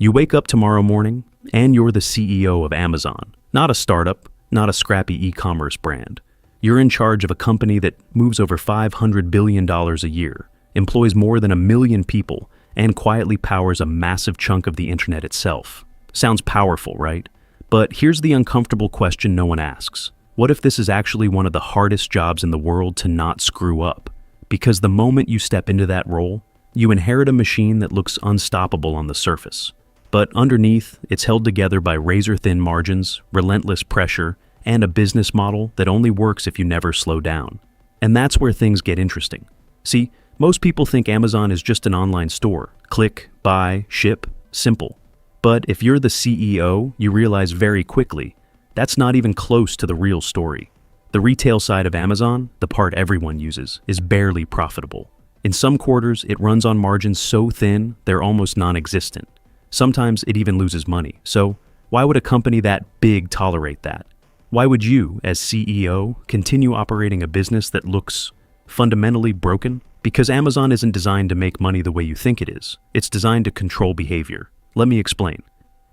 You wake up tomorrow morning, and you're the CEO of Amazon. Not a startup, not a scrappy e-commerce brand. You're in charge of a company that moves over $500 billion a year, employs more than 1 million people, and quietly powers a massive chunk of the internet itself. Sounds powerful, right? But here's the uncomfortable question no one asks. What if this is actually one of the hardest jobs in the world to not screw up? Because the moment you step into that role, you inherit a machine that looks unstoppable on the surface. But underneath, it's held together by razor-thin margins, relentless pressure, and a business model that only works if you never slow down. And that's where things get interesting. See, most people think Amazon is just an online store. Click, buy, ship, simple. But if you're the CEO, you realize very quickly, that's not even close to the real story. The retail side of Amazon, the part everyone uses, is barely profitable. In some quarters, it runs on margins so thin, they're almost non-existent. Sometimes it even loses money. So why would a company that big tolerate that? Why would you, as CEO, continue operating a business that looks fundamentally broken? Because Amazon isn't designed to make money the way you think it is. It's designed to control behavior. Let me explain.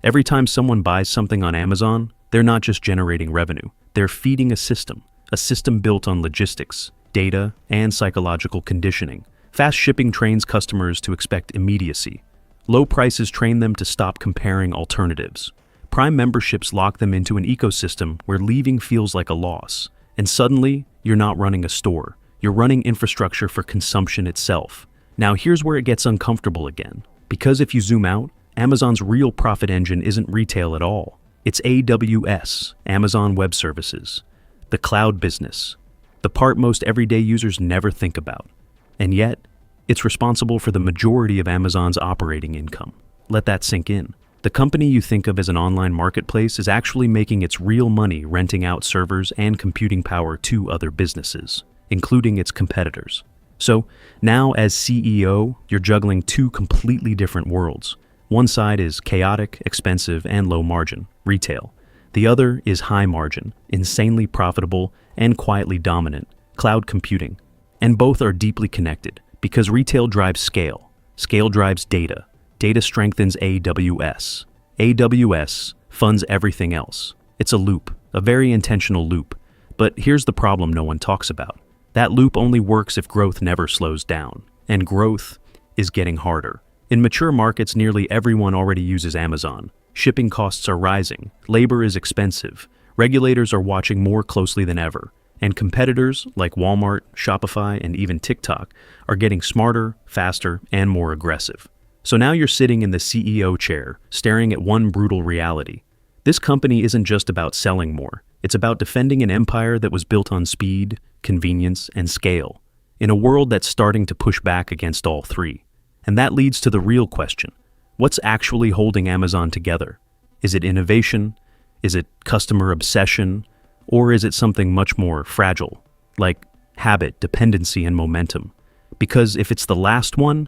Every time someone buys something on Amazon, they're not just generating revenue. They're feeding a system built on logistics, data, and psychological conditioning. Fast shipping trains customers to expect immediacy. Low prices train them to stop comparing alternatives. Prime memberships lock them into an ecosystem where leaving feels like a loss. And suddenly, you're not running a store. You're running infrastructure for consumption itself. Now here's where it gets uncomfortable again. Because if you zoom out, Amazon's real profit engine isn't retail at all. It's AWS, Amazon Web Services, the cloud business, the part most everyday users never think about. And yet, it's responsible for the majority of Amazon's operating income. Let that sink in. The company you think of as an online marketplace is actually making its real money renting out servers and computing power to other businesses, including its competitors. So now as CEO, you're juggling two completely different worlds. One side is chaotic, expensive, and low margin, retail. The other is high margin, insanely profitable, and quietly dominant, cloud computing. And both are deeply connected. Because retail drives scale. Scale drives data. Data strengthens AWS. AWS funds everything else. It's a loop, a very intentional loop. But here's the problem no one talks about. That loop only works if growth never slows down. And growth is getting harder. In mature markets, nearly everyone already uses Amazon. Shipping costs are rising. Labor is expensive. Regulators are watching more closely than ever. And competitors like Walmart, Shopify, and even TikTok are getting smarter, faster, and more aggressive. So now you're sitting in the CEO chair, staring at one brutal reality. This company isn't just about selling more. It's about defending an empire that was built on speed, convenience, and scale, in a world that's starting to push back against all three. And that leads to the real question. What's actually holding Amazon together? Is it innovation? Is it customer obsession? Or is it something much more fragile, like habit, dependency, and momentum? Because if it's the last one,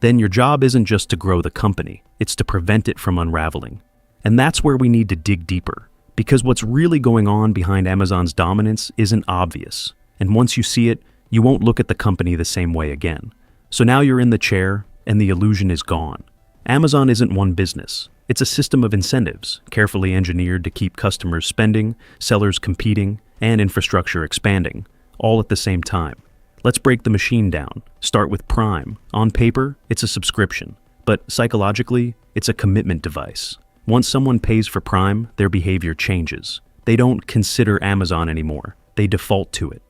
then your job isn't just to grow the company, it's to prevent it from unraveling. And that's where we need to dig deeper, because what's really going on behind Amazon's dominance isn't obvious. And once you see it, you won't look at the company the same way again. So now you're in the chair, and the illusion is gone. Amazon isn't one business. It's a system of incentives, carefully engineered to keep customers spending, sellers competing, and infrastructure expanding, all at the same time. Let's break the machine down. Start with Prime. On paper, it's a subscription, but psychologically, it's a commitment device. Once someone pays for Prime, their behavior changes. They don't consider Amazon anymore. They default to it.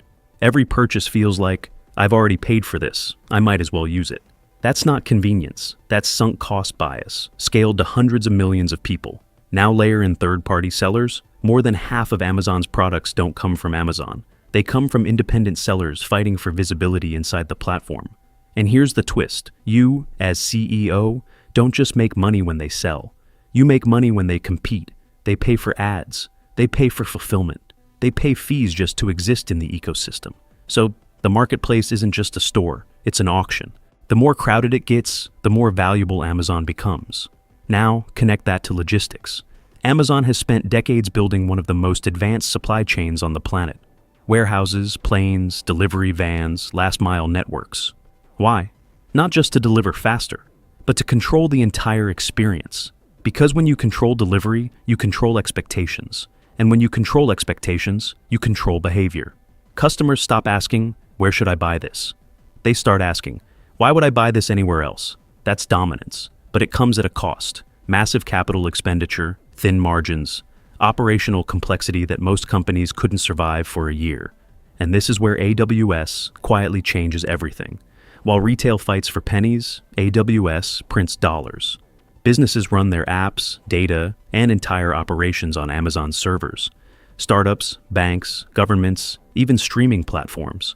Every purchase feels like, I've already paid for this. I might as well use it. That's not convenience. That's sunk cost bias, scaled to hundreds of millions of people. Now layer in third-party sellers. More than half of Amazon's products don't come from Amazon. They come from independent sellers fighting for visibility inside the platform. And here's the twist. You, as CEO, don't just make money when they sell. You make money when they compete. They pay for ads. They pay for fulfillment. They pay fees just to exist in the ecosystem. So the marketplace isn't just a store, it's an auction. The more crowded it gets, the more valuable Amazon becomes. Now, connect that to logistics. Amazon has spent decades building one of the most advanced supply chains on the planet. Warehouses, planes, delivery vans, last-mile networks. Why? Not just to deliver faster, but to control the entire experience. Because when you control delivery, you control expectations. And when you control expectations, you control behavior. Customers stop asking, "Where should I buy this?" They start asking, "Why would I buy this anywhere else?" That's dominance, but it comes at a cost. Massive capital expenditure, thin margins, operational complexity that most companies couldn't survive for a year. And this is where AWS quietly changes everything. While retail fights for pennies, AWS prints dollars. Businesses run their apps, data, and entire operations on Amazon servers. Startups, banks, governments, even streaming platforms.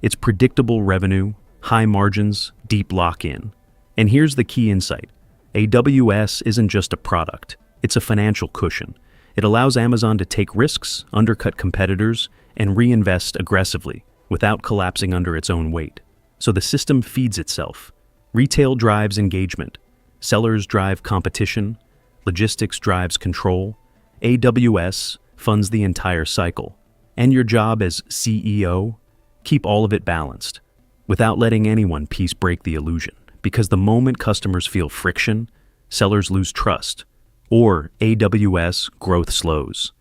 It's predictable revenue, high margins, deep lock-in. And here's the key insight. AWS isn't just a product, it's a financial cushion. It allows Amazon to take risks, undercut competitors, and reinvest aggressively without collapsing under its own weight. So the system feeds itself. Retail drives engagement. Sellers drive competition. Logistics drives control. AWS funds the entire cycle. And your job as CEO? Keep all of it balanced, without letting anyone piece break the illusion. Because the moment customers feel friction, sellers lose trust, or AWS growth slows.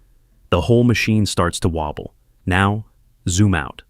The whole machine starts to wobble. Now, zoom out.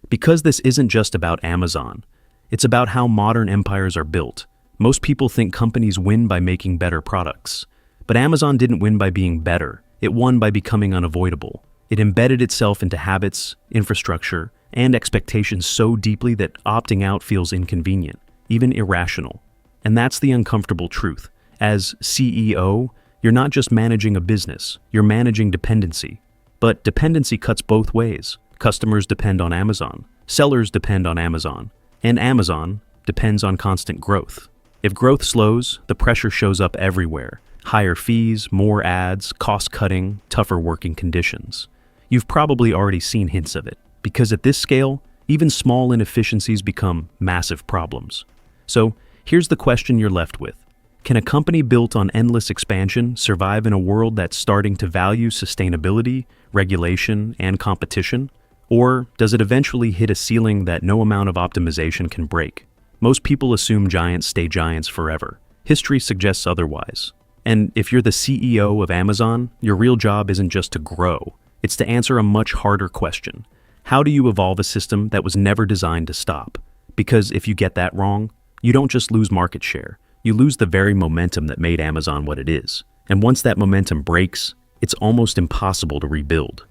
Because this isn't just about Amazon, it's about how modern empires are built. Most people think companies win by making better products. But Amazon didn't win by being better. It won by becoming unavoidable. It embedded itself into habits, infrastructure, and expectations so deeply that opting out feels inconvenient, even irrational. And that's the uncomfortable truth. As CEO, you're not just managing a business, you're managing dependency. But dependency cuts both ways. Customers depend on Amazon, sellers depend on Amazon, and Amazon depends on constant growth. If growth slows, the pressure shows up everywhere. Higher fees, more ads, cost-cutting, tougher working conditions. You've probably already seen hints of it, because at this scale, even small inefficiencies become massive problems. So, here's the question you're left with. Can a company built on endless expansion survive in a world that's starting to value sustainability, regulation, and competition? Or does it eventually hit a ceiling that no amount of optimization can break? Most people assume giants stay giants forever. History suggests otherwise. And if you're the CEO of Amazon, your real job isn't just to grow. It's to answer a much harder question. How do you evolve a system that was never designed to stop? Because if you get that wrong, you don't just lose market share. You lose the very momentum that made Amazon what it is. And once that momentum breaks, it's almost impossible to rebuild.